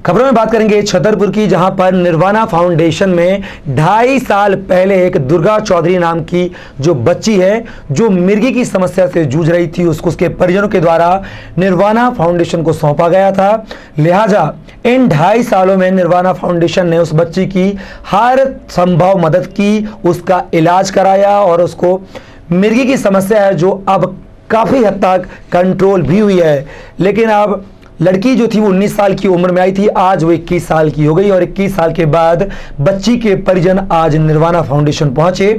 खबरों में बात करेंगे छतरपुर की, जहां पर निर्वाणा फाउंडेशन में 2.5 साल पहले एक दुर्गा चौधरी नाम की जो बच्ची है, जो मिर्गी की समस्या से जूझ रही थी, उसको उसके परिजनों के द्वारा निर्वाणा फाउंडेशन को सौंपा गया था। लिहाजा इन 2.5 सालों में निर्वाणा फाउंडेशन ने उस बच्ची की हर संभव मदद की, उसका इलाज कराया और उसको मिर्गी की समस्या है जो अब काफ़ी हद तक कंट्रोल भी हुई है। लेकिन अब लड़की जो थी वो 19 साल की उम्र में आई थी, आज वो 21 साल की हो गई और 21 साल के बाद बच्ची के परिजन आज निर्वाणा फाउंडेशन पहुंचे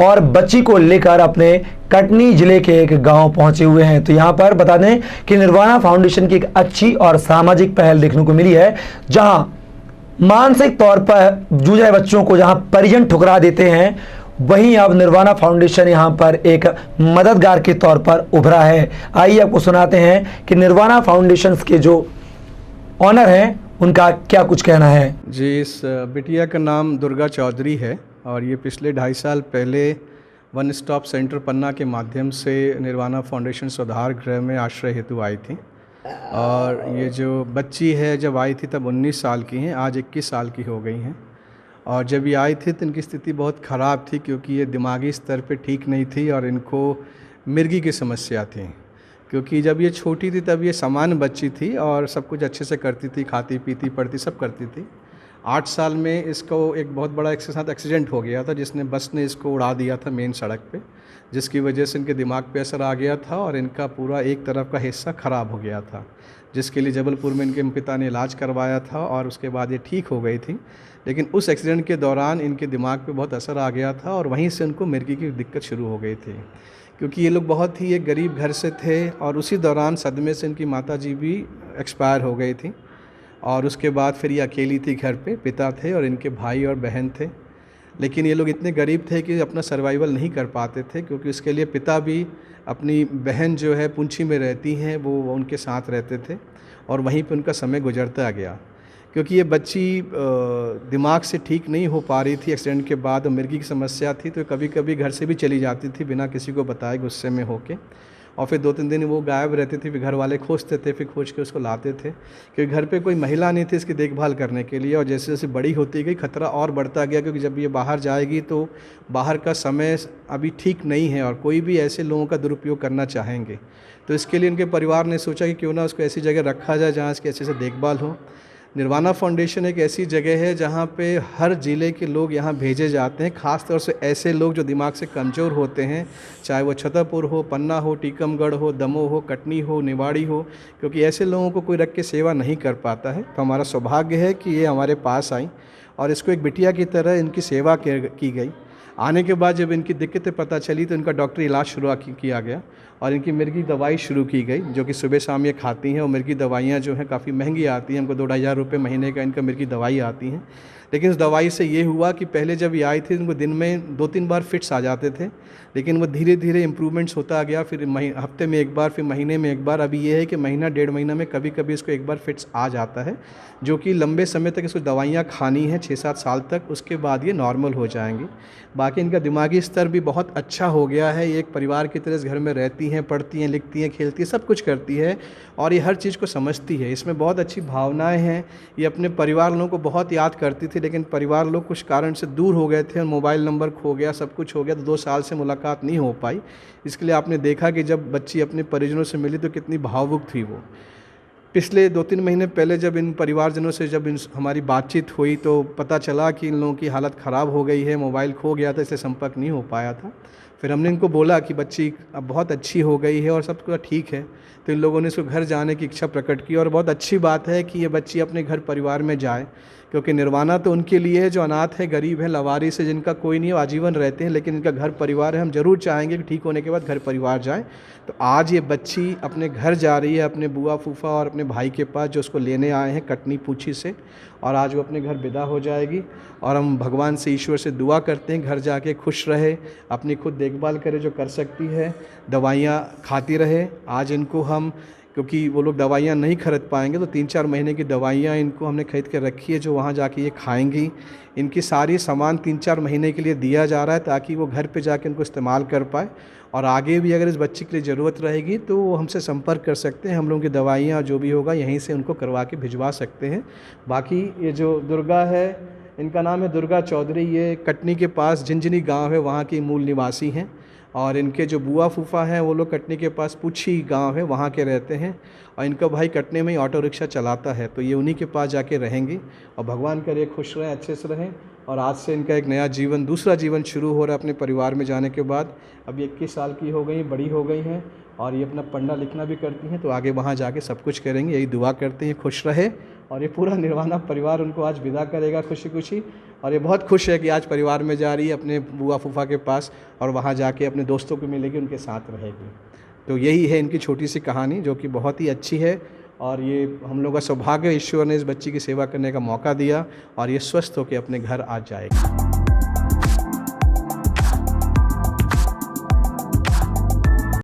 और बच्ची को लेकर अपने कटनी जिले के एक गांव पहुंचे हुए हैं। तो यहां पर बता दें कि निर्वाणा फाउंडेशन की एक अच्छी और सामाजिक पहल देखने को मिली है, जहां मानसिक तौर पर जूझ रहे बच्चों को जहां परिजन ठुकरा देते हैं, वहीं अब निर्वाणा फाउंडेशन यहां पर एक मददगार के तौर पर उभरा है। आइए आपको सुनाते हैं कि निर्वाणा फाउंडेशन के जो ऑनर हैं उनका क्या कुछ कहना है। जी, इस बिटिया का नाम दुर्गा चौधरी है और ये पिछले 2.5 साल पहले वन स्टॉप सेंटर पन्ना के माध्यम से निर्वाणा फाउंडेशन सुधार गृह में आश्रय हेतु आई थी। और ये जो बच्ची है जब आई थी तब 19 साल की हैं, आज 21 साल की हो गई हैं। और जब ये आई थी तो इनकी स्थिति बहुत ख़राब थी, क्योंकि ये दिमागी स्तर पे ठीक नहीं थी और इनको मिर्गी की समस्या थी। क्योंकि जब ये छोटी थी तब ये सामान्य बच्ची थी और सब कुछ अच्छे से करती थी, खाती पीती पढ़ती सब करती थी। 8 साल में इसको एक बहुत बड़ा इसके साथ एक्सीडेंट हो गया था, जिसने बस ने इसको उड़ा दिया था मेन सड़क पे, जिसकी वजह से इनके दिमाग पे असर आ गया था और इनका पूरा एक तरफ का हिस्सा ख़राब हो गया था, जिसके लिए जबलपुर में इनके पिता ने इलाज करवाया था और उसके बाद ये ठीक हो गई थी। लेकिन उस एक्सीडेंट के दौरान इनके दिमाग पे बहुत असर आ गया था और वहीं से उनको मिर्गी की दिक्कत शुरू हो गई थी। क्योंकि ये लोग बहुत ही एक गरीब घर से थे और उसी दौरान सदमे से इनकी माताजी भी एक्सपायर हो गई थी। और उसके बाद फिर ये अकेली थी घर पे, पिता थे और इनके भाई और बहन थे। लेकिन ये लोग इतने गरीब थे कि अपना सर्वाइवल नहीं कर पाते थे, क्योंकि उसके लिए पिता भी, अपनी बहन जो है पुंछी में रहती हैं, वो उनके साथ रहते थे और वहीं पे उनका समय गुजरता गया। क्योंकि ये बच्ची दिमाग से ठीक नहीं हो पा रही थी एक्सीडेंट के बाद और मिर्गी की समस्या थी, तो कभी कभी घर से भी चली जाती थी बिना किसी को बताए, गुस्से में होके। और फिर 2-3 दिन वो गायब रहती थी, फिर घर वाले खोजते थे, फिर खोज के उसको लाते थे, क्योंकि घर पे कोई महिला नहीं थी इसकी देखभाल करने के लिए। और जैसे जैसे बड़ी होती गई खतरा और बढ़ता गया, क्योंकि जब ये बाहर जाएगी तो बाहर का समय अभी ठीक नहीं है और कोई भी ऐसे लोगों का दुरुपयोग करना चाहेंगे। तो इसके लिए उनके परिवार ने सोचा कि क्यों ना उसको ऐसी जगह रखा जाए जहाँ इसकी अच्छे से देखभाल हो। निर्वाणा फाउंडेशन एक ऐसी जगह है जहाँ पे हर ज़िले के लोग यहाँ भेजे जाते हैं, ख़ास तौर से ऐसे लोग जो दिमाग से कमज़ोर होते हैं, चाहे वो छतरपुर हो, पन्ना हो, टीकमगढ़ हो, दमोह हो, कटनी हो, निवाड़ी हो, क्योंकि ऐसे लोगों को कोई रख के सेवा नहीं कर पाता है। तो हमारा सौभाग्य है कि ये हमारे पास आई और इसको एक बिटिया की तरह इनकी सेवा की गई। आने के बाद जब इनकी दिक्कतें पता चली तो इनका डॉक्टरी इलाज शुरू किया गया और इनकी मिर्गी दवाई शुरू की गई, जो कि सुबह शाम ये खाती हैं। और मिर्गी दवाइयाँ जो हैं काफ़ी महंगी आती हैं, हमको 2-2.5 हज़ार रुपये महीने का इनका मिर्गी दवाई आती हैं। लेकिन इस दवाई से ये हुआ कि पहले जब ये आई थी इनको दिन में 2-3 बार फिट्स आ जाते थे, लेकिन वो धीरे धीरे इम्प्रूवमेंट्स होता गया। फिर हफ्ते में 1 बार, फिर महीने में 1 बार। अभी ये है कि महीना 1.5 महीना में कभी कभी इसको 1 बार फिट्स आ जाता है, जो कि लंबे समय तक इसको दवाइयाँ खानी है, 6-7 साल तक, उसके बाद ये नॉर्मल हो जाएंगी। बाकी इनका दिमागी स्तर भी बहुत अच्छा हो गया है। ये एक परिवार की तरह इस घर में रहती हैं, पढ़ती हैं, लिखती हैं, खेलती हैं, सब कुछ करती है और ये हर चीज़ को समझती है। इसमें बहुत अच्छी भावनाएं हैं। ये अपने परिवार लोगों को बहुत याद करती थी, लेकिन परिवार लोग कुछ कारण से दूर हो गए थे और मोबाइल नंबर खो गया, सब कुछ हो गया, तो 2 साल से मुलाकात नहीं हो पाई। इसके लिए आपने देखा कि जब बच्ची अपने परिजनों से मिली तो कितनी भावुक थी वो। पिछले 2-3 महीने पहले जब इन परिवारजनों से हमारी बातचीत हुई तो पता चला कि इन लोगों की हालत ख़राब हो गई है, मोबाइल खो गया था, इससे संपर्क नहीं हो पाया था। फिर हमने इनको बोला कि बच्ची अब बहुत अच्छी हो गई है और सब कुछ ठीक है, तो इन लोगों ने इसको घर जाने की इच्छा प्रकट की। और बहुत अच्छी बात है कि ये बच्ची अपने घर परिवार में जाए, क्योंकि निर्वाणा तो उनके लिए है जो अनाथ है, गरीब है, लवारिस है, जिनका कोई नहीं है, आजीवन रहते हैं, लेकिन इनका घर परिवार है। हम ज़रूर चाहेंगे कि ठीक होने के बाद घर परिवार जाए। तो आज ये बच्ची अपने घर जा रही है, अपने बुआ फूफा और अपने भाई के पास, जो उसको लेने आए हैं कटनी पूछी से, और आज वो अपने घर विदा हो जाएगी। और हम भगवान से, ईश्वर से दुआ करते हैं घर जाके खुश रहे, अपनी खुद देखभाल करे जो कर सकती है, दवाइयाँ खाती रहे। आज इनको हम क्योंकि वो लोग दवाइयाँ नहीं खरीद पाएंगे, तो 3-4 महीने की दवाइयाँ इनको हमने खरीद के रखी है जो वहाँ जाके ये खाएंगी। इनकी सारी सामान 3-4 महीने के लिए दिया जा रहा है ताकि वो घर पे जाके उनको इस्तेमाल कर पाए, और आगे भी अगर इस बच्ची के लिए ज़रूरत रहेगी तो वो हमसे संपर्क कर सकते हैं। हम लोगों की दवाइयाँ जो भी होगा यहीं से उनको करवा के भिजवा सकते हैं। बाकी ये जो दुर्गा है, इनका नाम है दुर्गा चौधरी, ये कटनी के पास झिंझनी गांव है, वहाँ की मूल निवासी हैं। और इनके जो बुआ फूफा हैं वो लोग कटनी के पास पुछी गांव है, वहाँ के रहते हैं। और इनका भाई कटनी में ही ऑटो रिक्शा चलाता है, तो ये उन्हीं के पास जाके रहेंगी। और भगवान करे खुश रहें, अच्छे से रहें। और आज से इनका एक नया जीवन, दूसरा जीवन शुरू हो रहा है अपने परिवार में जाने के बाद। अभी 21 साल की हो गई, बड़ी हो गई हैं, और ये अपना पढ़ना लिखना भी करती हैं, तो आगे वहाँ जाके सब कुछ करेंगे, यही दुआ करते हैं खुश रहे। और ये पूरा निर्वाणा परिवार उनको आज विदा करेगा खुशी खुशी। और ये बहुत खुश है कि आज परिवार में जा रही है अपने बुआ फूफा के पास, और वहाँ जाके अपने दोस्तों को मिलेगी, उनके साथ रहेगी। तो यही है इनकी छोटी सी कहानी जो कि बहुत ही अच्छी है। और ये हम लोग का सौभाग्य, ईश्वर ने इस बच्ची की सेवा करने का मौका दिया, और ये स्वस्थ होकर अपने घर आ जाएगा।